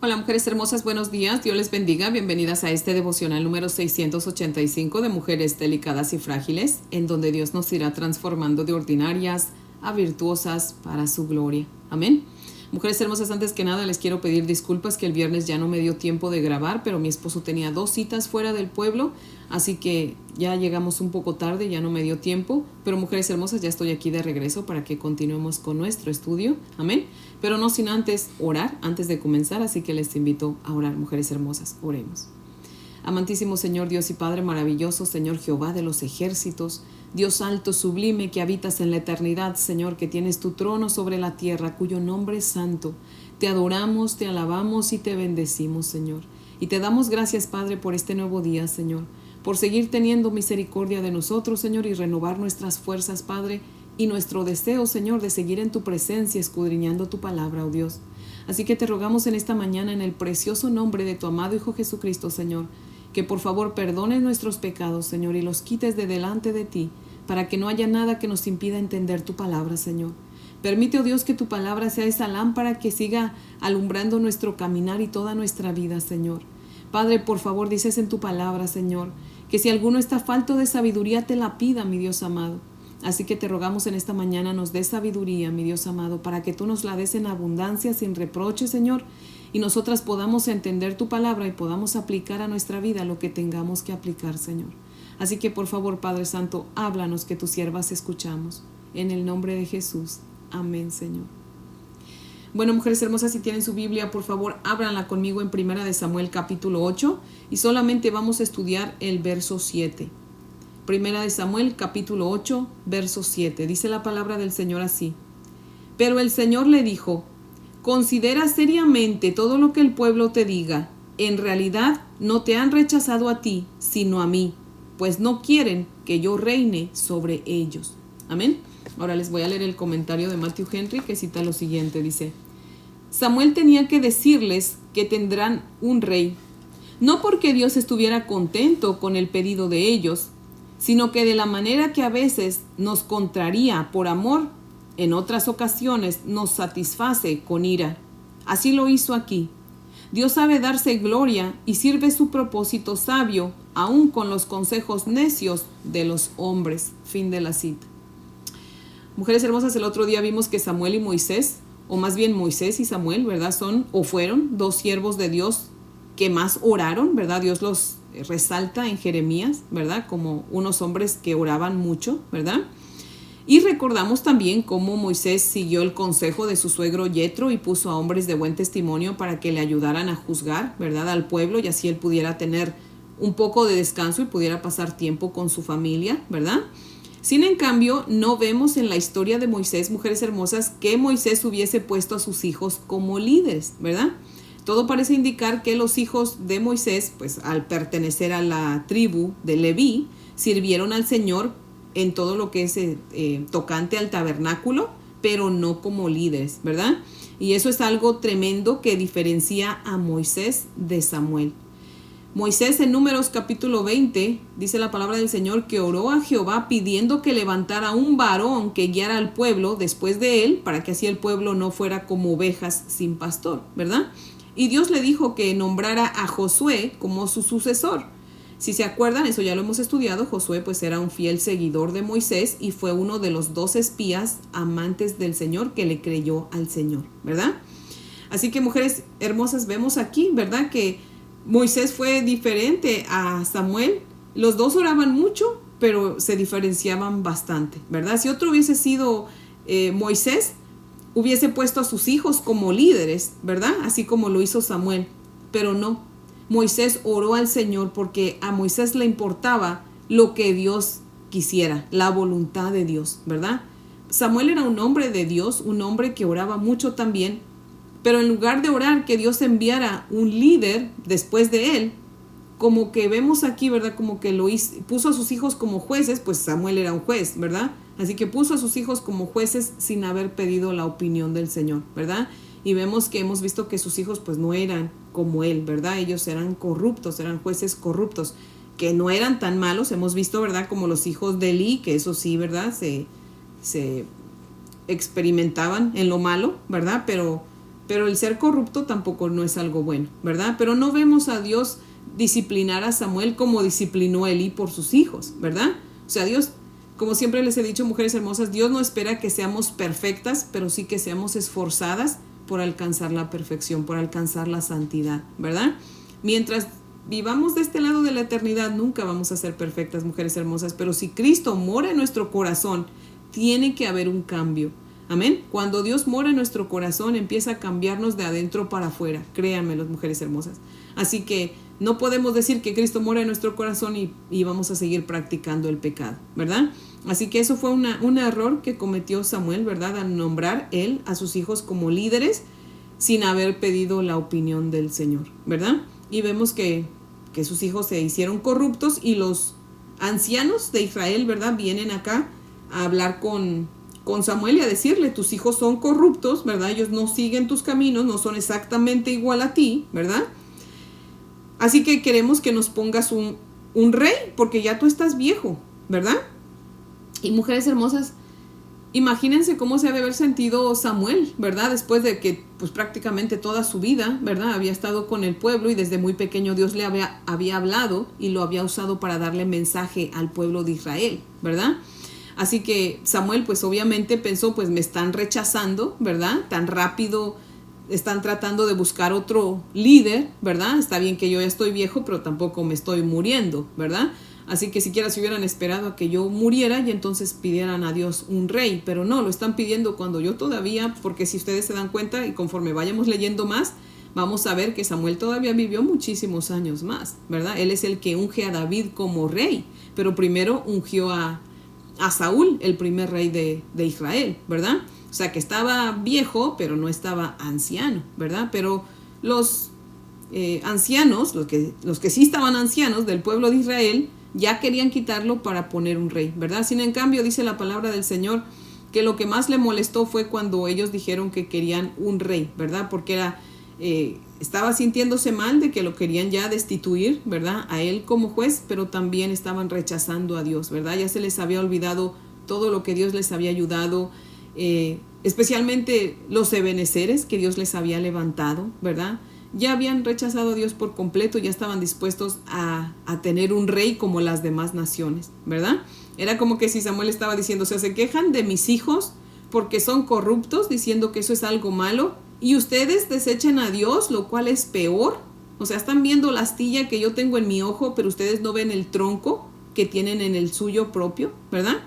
Hola mujeres hermosas, buenos días, Dios les bendiga, bienvenidas a este devocional número 685 de Mujeres Delicadas y Frágiles, en donde Dios nos irá transformando de ordinarias a virtuosas para su gloria. Amén. Mujeres hermosas, antes que nada les quiero pedir disculpas que el viernes ya no me dio tiempo de grabar, pero mi esposo tenía 2 citas fuera del pueblo, así que ya llegamos un poco tarde, ya no me dio tiempo, pero mujeres hermosas, ya estoy aquí de regreso para que continuemos con nuestro estudio, amén, pero no sin antes orar, antes de comenzar, así que les invito a orar, mujeres hermosas, oremos. Amantísimo Señor Dios y Padre maravilloso, Señor Jehová de los ejércitos, Dios alto, sublime, que habitas en la eternidad, Señor, que tienes tu trono sobre la tierra, cuyo nombre es santo. Te adoramos, te alabamos y te bendecimos, Señor. Y te damos gracias, Padre, por este nuevo día, Señor, por seguir teniendo misericordia de nosotros, Señor, y renovar nuestras fuerzas, Padre, y nuestro deseo, Señor, de seguir en tu presencia, escudriñando tu palabra, oh Dios. Así que te rogamos en esta mañana, en el precioso nombre de tu amado Hijo Jesucristo, Señor, que por favor perdones nuestros pecados, Señor, y los quites de delante de ti, para que no haya nada que nos impida entender tu palabra, Señor. Permite, oh Dios, que tu palabra sea esa lámpara que siga alumbrando nuestro caminar y toda nuestra vida, Señor. Padre, por favor, dices en tu palabra, Señor, que si alguno está falto de sabiduría, te la pida, mi Dios amado. Así que te rogamos en esta mañana nos des sabiduría, mi Dios amado, para que tú nos la des en abundancia, sin reproche, Señor, y nosotras podamos entender tu palabra y podamos aplicar a nuestra vida lo que tengamos que aplicar, Señor. Así que por favor, Padre Santo, háblanos que tus siervas escuchamos. En el nombre de Jesús. Amén, Señor. Bueno, mujeres hermosas, si tienen su Biblia, por favor, ábranla conmigo en 1 de Samuel capítulo 8 y solamente vamos a estudiar el verso 7. 1 de Samuel capítulo 8, verso 7. Dice la palabra del Señor así. Pero el Señor le dijo: considera seriamente todo lo que el pueblo te diga. En realidad no te han rechazado a ti, sino a mí, pues no quieren que yo reine sobre ellos. Amén. Ahora les voy a leer el comentario de Matthew Henry que cita lo siguiente. Dice: Samuel tenía que decirles que tendrán un rey, no porque Dios estuviera contento con el pedido de ellos, sino que de la manera que a veces nos contraría por amor, en otras ocasiones nos satisface con ira. Así lo hizo aquí. Dios sabe darse gloria y sirve su propósito sabio, aun con los consejos necios de los hombres. Fin de la cita. Mujeres hermosas, el otro día vimos que Samuel y Moisés, o más bien Moisés y Samuel, ¿verdad? Fueron 2 siervos de Dios que más oraron, ¿verdad? Dios los resalta en Jeremías, ¿verdad? Como unos hombres que oraban mucho, ¿verdad? Y recordamos también cómo Moisés siguió el consejo de su suegro Yetro y puso a hombres de buen testimonio para que le ayudaran a juzgar, ¿verdad?, al pueblo, y así él pudiera tener un poco de descanso y pudiera pasar tiempo con su familia, ¿verdad? Sin en cambio, no vemos en la historia de Moisés, mujeres hermosas, que Moisés hubiese puesto a sus hijos como líderes, ¿verdad? Todo parece indicar que los hijos de Moisés, pues al pertenecer a la tribu de Leví, sirvieron al Señor en todo lo que es tocante al tabernáculo, pero no como líderes, ¿verdad? Y eso es algo tremendo que diferencia a Moisés de Samuel. Moisés en Números capítulo 20, dice la palabra del Señor, que oró a Jehová pidiendo que levantara un varón que guiara al pueblo después de él, para que así el pueblo no fuera como ovejas sin pastor, ¿verdad? Y Dios le dijo que nombrara a Josué como su sucesor. Si se acuerdan, eso ya lo hemos estudiado, Josué pues era un fiel seguidor de Moisés y fue uno de los 2 espías amantes del Señor que le creyó al Señor, ¿verdad? Así que mujeres hermosas, vemos aquí, ¿verdad?, que Moisés fue diferente a Samuel. Los 2 oraban mucho, pero se diferenciaban bastante, ¿verdad? Si otro hubiese sido Moisés, hubiese puesto a sus hijos como líderes, ¿verdad?, así como lo hizo Samuel, pero no. Moisés oró al Señor porque a Moisés le importaba lo que Dios quisiera, la voluntad de Dios, ¿verdad? Samuel era un hombre de Dios, un hombre que oraba mucho también, pero en lugar de orar que Dios enviara un líder después de él, como que vemos aquí, ¿verdad?, como que puso a sus hijos como jueces, pues Samuel era un juez, ¿verdad? Así que puso a sus hijos como jueces sin haber pedido la opinión del Señor, ¿verdad? Y hemos visto que sus hijos pues no eran como él, ¿verdad? Ellos eran corruptos, eran jueces corruptos, que no eran tan malos. Hemos visto, ¿verdad?, como los hijos de Elí, que eso sí, ¿verdad?, se experimentaban en lo malo, ¿verdad? Pero Pero el ser corrupto tampoco no es algo bueno, ¿verdad? Pero no vemos a Dios disciplinar a Samuel como disciplinó a Elí por sus hijos, ¿verdad? O sea, Dios, como siempre les he dicho, mujeres hermosas, Dios no espera que seamos perfectas, pero sí que seamos esforzadas por alcanzar la perfección, por alcanzar la santidad, ¿verdad? Mientras vivamos de este lado de la eternidad, nunca vamos a ser perfectas, mujeres hermosas, pero si Cristo mora en nuestro corazón, tiene que haber un cambio. Amén. Cuando Dios mora en nuestro corazón, empieza a cambiarnos de adentro para afuera. Créanme, las mujeres hermosas. Así que no podemos decir que Cristo mora en nuestro corazón y vamos a seguir practicando el pecado, ¿verdad? Así que eso fue un error que cometió Samuel, ¿verdad? Al nombrar él a sus hijos como líderes sin haber pedido la opinión del Señor, ¿verdad? Y vemos que sus hijos se hicieron corruptos y los ancianos de Israel, ¿verdad? Vienen acá a hablar con Samuel y a decirle, tus hijos son corruptos, ¿verdad? Ellos no siguen tus caminos, no son exactamente igual a ti, ¿verdad? Así que queremos que nos pongas un rey, porque ya tú estás viejo, ¿verdad? Y mujeres hermosas, imagínense cómo se ha de haber sentido Samuel, ¿verdad? Después de que pues prácticamente toda su vida, ¿verdad? Había estado con el pueblo y desde muy pequeño Dios le había hablado y lo había usado para darle mensaje al pueblo de Israel, ¿verdad? Así que Samuel pues obviamente pensó, pues me están rechazando, ¿verdad? Tan rápido están tratando de buscar otro líder, ¿verdad? Está bien que yo ya estoy viejo, pero tampoco me estoy muriendo, ¿verdad? Así que siquiera se hubieran esperado a que yo muriera y entonces pidieran a Dios un rey, pero no, lo están pidiendo cuando yo todavía, porque si ustedes se dan cuenta y conforme vayamos leyendo más, vamos a ver que Samuel todavía vivió muchísimos años más, ¿verdad? Él es el que unge a David como rey, pero primero ungió a Saúl, el primer rey de Israel, ¿verdad? O sea que estaba viejo, pero no estaba anciano, ¿verdad? Pero los ancianos, los que sí estaban ancianos del pueblo de Israel, ya querían quitarlo para poner un rey, ¿verdad? Sin en cambio, dice la palabra del Señor, que lo que más le molestó fue cuando ellos dijeron que querían un rey, ¿verdad? Porque estaba sintiéndose mal de que lo querían ya destituir, ¿verdad? A él como juez, pero también estaban rechazando a Dios, ¿verdad? Ya se les había olvidado todo lo que Dios les había ayudado, especialmente los ebeneceres que Dios les había levantado, ¿verdad? Ya habían rechazado a Dios por completo, ya estaban dispuestos a tener un rey como las demás naciones, ¿verdad? Era como que si Samuel estaba diciendo, o sea, se quejan de mis hijos porque son corruptos, diciendo que eso es algo malo, y ustedes desechan a Dios, lo cual es peor. O sea, están viendo la astilla que yo tengo en mi ojo, pero ustedes no ven el tronco que tienen en el suyo propio, ¿verdad?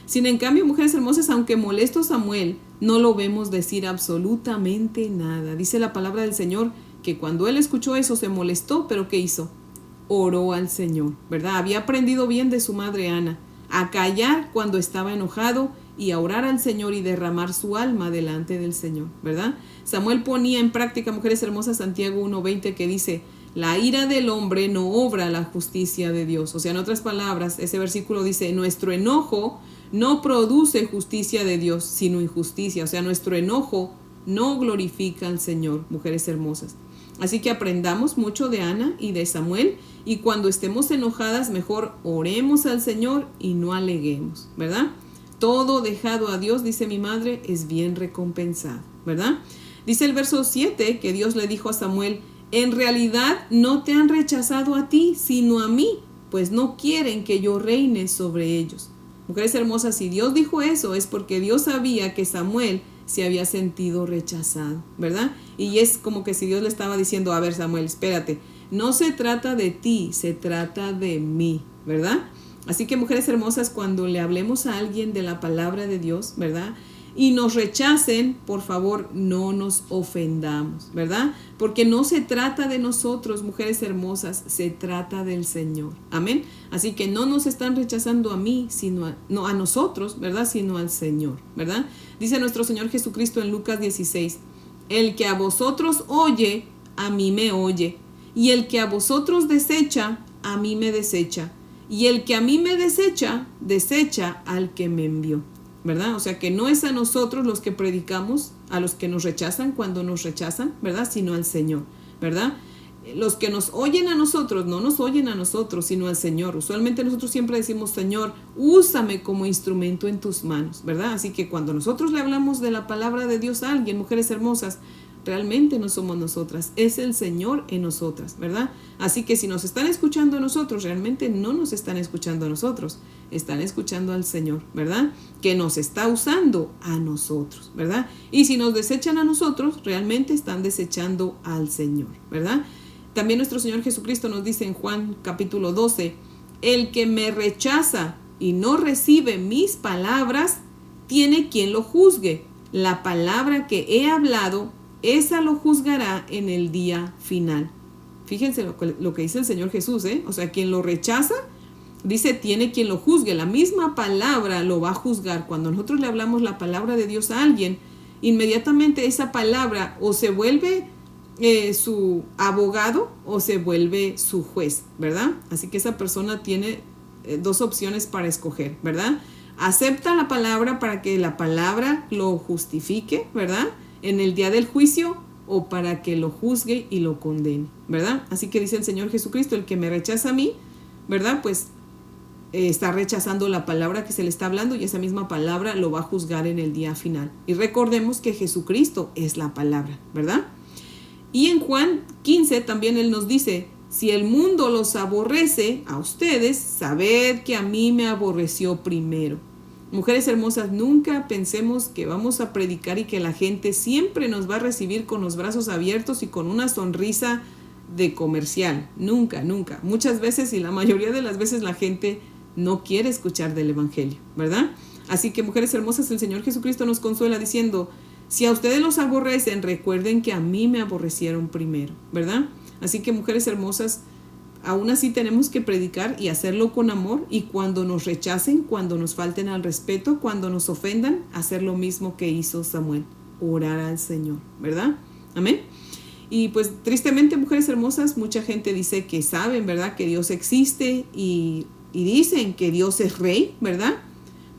Sin en cambio, mujeres hermosas, aunque molesto Samuel, no lo vemos decir absolutamente nada. Dice la palabra del Señor que cuando él escuchó eso se molestó, pero ¿qué hizo? Oró al Señor, ¿verdad? Había aprendido bien de su madre Ana a callar cuando estaba enojado y a orar al Señor y derramar su alma delante del Señor, ¿verdad? Samuel ponía en práctica, mujeres hermosas, Santiago 1:20, que dice, la ira del hombre no obra la justicia de Dios. O sea, en otras palabras, ese versículo dice, nuestro enojo no produce justicia de Dios, sino injusticia. O sea, nuestro enojo no glorifica al Señor, mujeres hermosas. Así que aprendamos mucho de Ana y de Samuel, y cuando estemos enojadas, mejor oremos al Señor y no aleguemos, ¿verdad? Todo dejado a Dios, dice mi madre, es bien recompensado, ¿verdad? Dice el verso 7 que Dios le dijo a Samuel, en realidad no te han rechazado a ti, sino a mí, pues no quieren que yo reine sobre ellos. Mujeres hermosas, si Dios dijo eso, es porque Dios sabía que Samuel se había sentido rechazado, ¿verdad? Y es como que si Dios le estaba diciendo, a ver Samuel, espérate, no se trata de ti, se trata de mí, ¿verdad? Así que mujeres hermosas, cuando le hablemos a alguien de la palabra de Dios, ¿verdad? Y nos rechacen, por favor, no nos ofendamos, ¿verdad? Porque no se trata de nosotros, mujeres hermosas, se trata del Señor. Amén. Así que no nos están rechazando a mí, sino no a nosotros, ¿verdad? Sino al Señor, ¿verdad? Dice nuestro Señor Jesucristo en Lucas 16, el que a vosotros oye, a mí me oye, y el que a vosotros desecha, a mí me desecha, y el que a mí me desecha, desecha al que me envió. ¿Verdad? O sea que no es a nosotros los que predicamos, a los que nos rechazan cuando nos rechazan, ¿verdad? Sino al Señor, ¿verdad? Los que nos oyen a nosotros, no nos oyen a nosotros, sino al Señor. Usualmente nosotros siempre decimos, Señor, úsame como instrumento en tus manos, ¿verdad? Así que cuando nosotros le hablamos de la palabra de Dios a alguien, mujeres hermosas, realmente no somos nosotras, es el Señor en nosotras, ¿verdad? Así que si nos están escuchando a nosotros, realmente no nos están escuchando a nosotros, están escuchando al Señor, ¿verdad? Que nos está usando a nosotros, ¿verdad? Y si nos desechan a nosotros, realmente están desechando al Señor, ¿verdad? También nuestro Señor Jesucristo nos dice en Juan capítulo 12, el que me rechaza y no recibe mis palabras, tiene quien lo juzgue. La palabra que he hablado, esa lo juzgará en el día final. Fíjense lo que dice el Señor Jesús, ¿eh? O sea, quien lo rechaza, dice, tiene quien lo juzgue. La misma palabra lo va a juzgar. Cuando nosotros le hablamos la palabra de Dios a alguien, inmediatamente esa palabra o se vuelve su abogado o se vuelve su juez, ¿verdad? Así que esa persona tiene dos opciones para escoger, ¿verdad? Acepta la palabra para que la palabra lo justifique, ¿verdad? En el día del juicio, o para que lo juzgue y lo condene, ¿verdad? Así que dice el Señor Jesucristo, el que me rechaza a mí, ¿verdad? Pues está rechazando la palabra que se le está hablando y esa misma palabra lo va a juzgar en el día final. Y recordemos que Jesucristo es la palabra, ¿verdad? Y en Juan 15 también Él nos dice, si el mundo los aborrece a ustedes, sabed que a mí me aborreció primero. Mujeres hermosas, nunca pensemos que vamos a predicar y que la gente siempre nos va a recibir con los brazos abiertos y con una sonrisa de comercial. Nunca, nunca. Muchas veces y la mayoría de las veces la gente no quiere escuchar del Evangelio, ¿verdad? Así que, mujeres hermosas, el Señor Jesucristo nos consuela diciendo, si a ustedes los aborrecen, recuerden que a mí me aborrecieron primero, ¿verdad? Así que, mujeres hermosas, aún así tenemos que predicar y hacerlo con amor, y cuando nos rechacen, cuando nos falten al respeto, cuando nos ofendan, hacer lo mismo que hizo Samuel, orar al Señor, ¿verdad? Amén. Y pues tristemente, mujeres hermosas, mucha gente dice que saben, ¿verdad?, que Dios existe y dicen que Dios es rey, ¿verdad?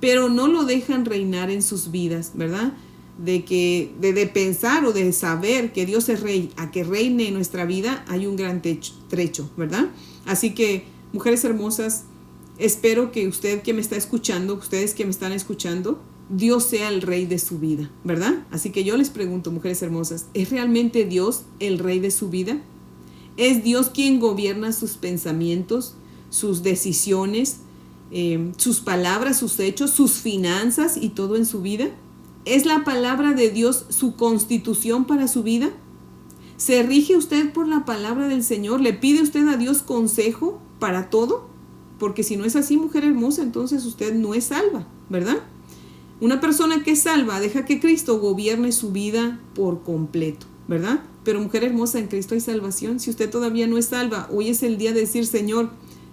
Pero no lo dejan reinar en sus vidas, ¿verdad? De pensar o de saber que Dios es rey a que reine en nuestra vida hay un gran trecho, ¿verdad? Así que, mujeres hermosas, espero que usted que me está escuchando, ustedes que me están escuchando, Dios sea el rey de su vida, ¿verdad? Así que yo les pregunto, mujeres hermosas, ¿es realmente Dios el rey de su vida? ¿Es Dios quien gobierna sus pensamientos, sus decisiones, sus palabras, sus hechos, sus finanzas y todo en su vida? ¿Es la palabra de Dios su constitución para su vida? ¿Se rige usted por la palabra del Señor? ¿Le pide usted a Dios consejo para todo? Porque si no es así, mujer hermosa, entonces usted no es salva, ¿verdad? Una persona que es salva deja que Cristo gobierne su vida por completo, ¿verdad? Pero, mujer hermosa, en Cristo hay salvación. Si usted todavía no es salva, hoy es el día de decir, Señor,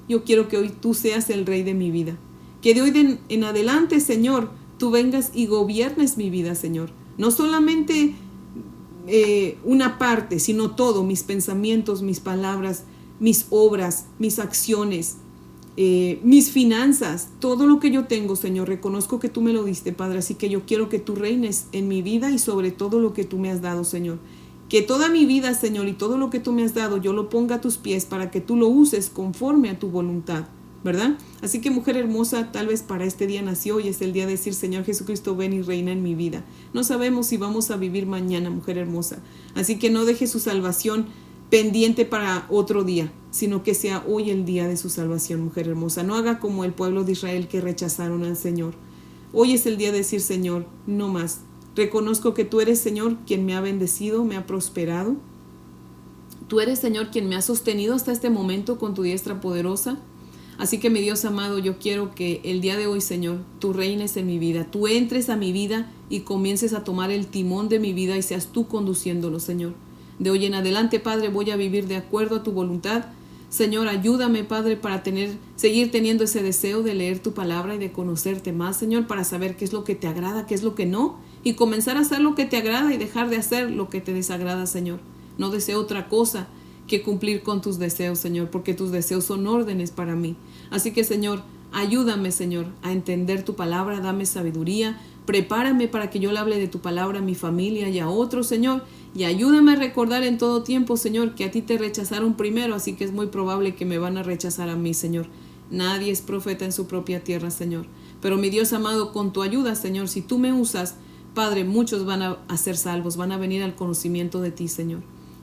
yo quiero que hoy tú seas el rey de mi vida. Que de hoy en adelante, Señor, tú vengas y gobiernes mi vida, Señor. No solamente una parte, sino todo, mis pensamientos, mis palabras, mis obras, mis acciones, mis finanzas, todo lo que yo tengo, Señor. Reconozco que tú me lo diste, Padre, así que yo quiero que tú reines en mi vida y sobre todo lo que tú me has dado, Señor. Que toda mi vida, Señor, y todo lo que tú me has dado, yo lo ponga a tus pies para que tú lo uses conforme a tu voluntad, ¿verdad? Así que, mujer hermosa, tal vez para este día nació y es el día de decir, Señor Jesucristo, ven y reina en mi vida. No sabemos si vamos a vivir mañana, mujer hermosa. Así que no deje su salvación pendiente para otro día, sino que sea hoy el día de su salvación, mujer hermosa. No haga como el pueblo de Israel que rechazaron al Señor. Hoy es el día de decir, Señor, no más. Reconozco que tú eres, Señor, quien me ha bendecido, me ha prosperado. Tú eres, Señor, quien me ha sostenido hasta este momento con tu diestra poderosa. Así que, mi Dios amado, yo quiero que el día de hoy, Señor, tú reines en mi vida, tú entres a mi vida y comiences a tomar el timón de mi vida y seas tú conduciéndolo, Señor. De hoy en adelante, Padre, voy a vivir de acuerdo a tu voluntad. Señor, ayúdame, Padre, para seguir teniendo ese deseo de leer tu palabra y de conocerte más, Señor, para saber qué es lo que te agrada, qué es lo que no, y comenzar a hacer lo que te agrada y dejar de hacer lo que te desagrada, Señor. No deseo otra cosa que cumplir con tus deseos, Señor, porque tus deseos son órdenes para mí. Así que, Señor, ayúdame, Señor, a entender tu palabra, dame sabiduría, prepárame para que yo le hable de tu palabra a mi familia y a otros, Señor, y ayúdame a recordar en todo tiempo, Señor, que a ti te rechazaron primero, así que es muy probable que me van a rechazar a mí, Señor. Nadie es profeta en su propia tierra, Señor. Pero mi Dios amado, con tu ayuda, Señor, si tú me usas, Padre, muchos van a ser salvos, van a venir al conocimiento de ti, Señor.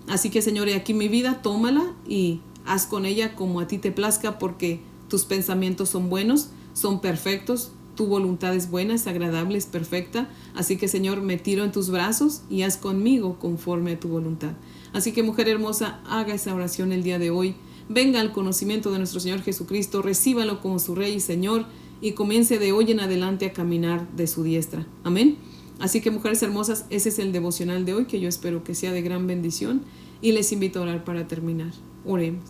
Así que, Señor, aquí mi vida, tómala y haz con ella como a ti te plazca, porque tus pensamientos son buenos, son perfectos, tu voluntad es buena, es agradable, es perfecta. Así que, Señor, me tiro en tus brazos y haz conmigo conforme a tu voluntad. Así que, mujer hermosa, haga esa oración el día de hoy. Venga al conocimiento de nuestro Señor Jesucristo, recíbalo como su Rey y Señor y comience de hoy en adelante a caminar de su diestra. Amén. Así que, mujeres hermosas, ese es el devocional de hoy, que yo espero que sea de gran bendición, y les invito a orar para terminar. Oremos.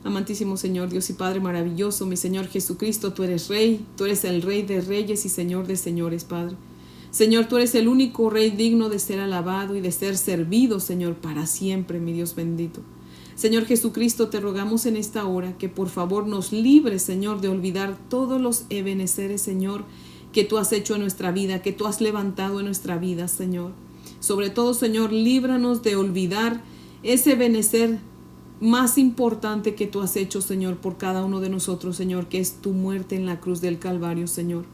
Amantísimo Señor, Dios y Padre maravilloso, mi Señor Jesucristo, tú eres Rey, tú eres el Rey de reyes y Señor de señores, Padre. Señor, tú eres el único Rey digno de ser alabado y de ser servido, Señor, para siempre, mi Dios bendito. Señor Jesucristo, te rogamos en esta hora que por favor nos libres, Señor, de olvidar todos los ebeneceres, Señor, que tú has hecho en nuestra vida, que tú has levantado en nuestra vida, Señor. Sobre todo, Señor, líbranos de olvidar ese benecer más importante que tú has hecho, Señor, por cada uno de nosotros, Señor, que es tu muerte en la cruz del Calvario, Señor.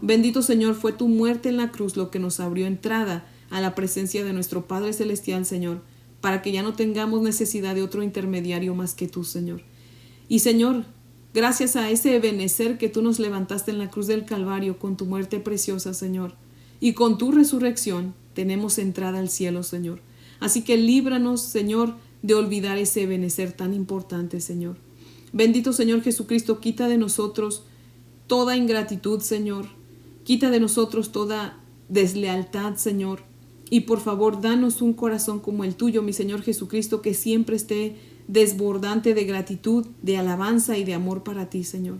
Bendito, Señor, fue tu muerte en la cruz lo que nos abrió entrada a la presencia de nuestro Padre Celestial, Señor, para que ya no tengamos necesidad de otro intermediario más que tú, Señor. Y, Señor, gracias a ese benecer que tú nos levantaste en la cruz del Calvario con tu muerte preciosa, Señor, y con tu resurrección, tenemos entrada al cielo, Señor. Así que líbranos, Señor, de olvidar ese benecer tan importante, Señor. Bendito Señor Jesucristo, quita de nosotros toda ingratitud, Señor. Quita de nosotros toda deslealtad, Señor. Y por favor, danos un corazón como el tuyo, mi Señor Jesucristo, que siempre esté desbordante de gratitud, de alabanza y de amor para ti, Señor.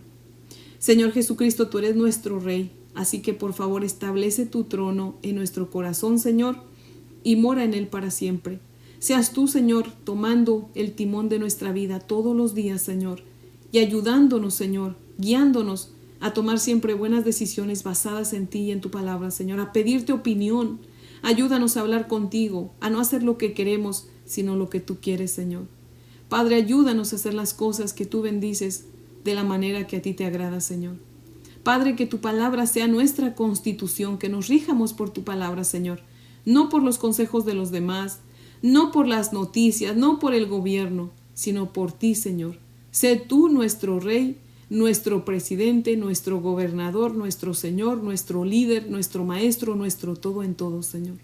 Señor Jesucristo, tú eres nuestro Rey. Así que por favor, establece tu trono en nuestro corazón, Señor, y mora en él para siempre. Seas tú, Señor, tomando el timón de nuestra vida todos los días, Señor, y ayudándonos, Señor, guiándonos a tomar siempre buenas decisiones basadas en ti y en tu palabra, Señor, a pedirte opinión. Ayúdanos a hablar contigo, a no hacer lo que queremos, sino lo que tú quieres, Señor. Padre, ayúdanos a hacer las cosas que tú bendices de la manera que a ti te agrada, Señor. Padre, que tu palabra sea nuestra constitución, que nos rijamos por tu palabra, Señor, no por los consejos de los demás, no por las noticias, no por el gobierno, sino por ti, Señor. Sé tú nuestro Rey, nuestro presidente, nuestro gobernador, nuestro Señor, nuestro líder, nuestro maestro, nuestro todo en todo, Señor.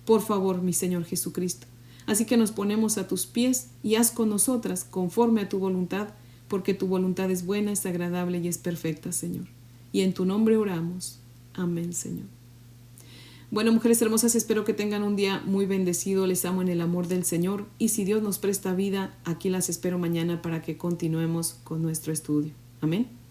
Por favor, mi Señor Jesucristo. Así que nos ponemos a tus pies y haz con nosotras conforme a tu voluntad, porque tu voluntad es buena, es agradable y es perfecta, Señor. Y en tu nombre oramos. Amén, Señor. Bueno, mujeres hermosas, espero que tengan un día muy bendecido. Les amo en el amor del Señor. Y si Dios nos presta vida, aquí las espero mañana para que continuemos con nuestro estudio. Amén.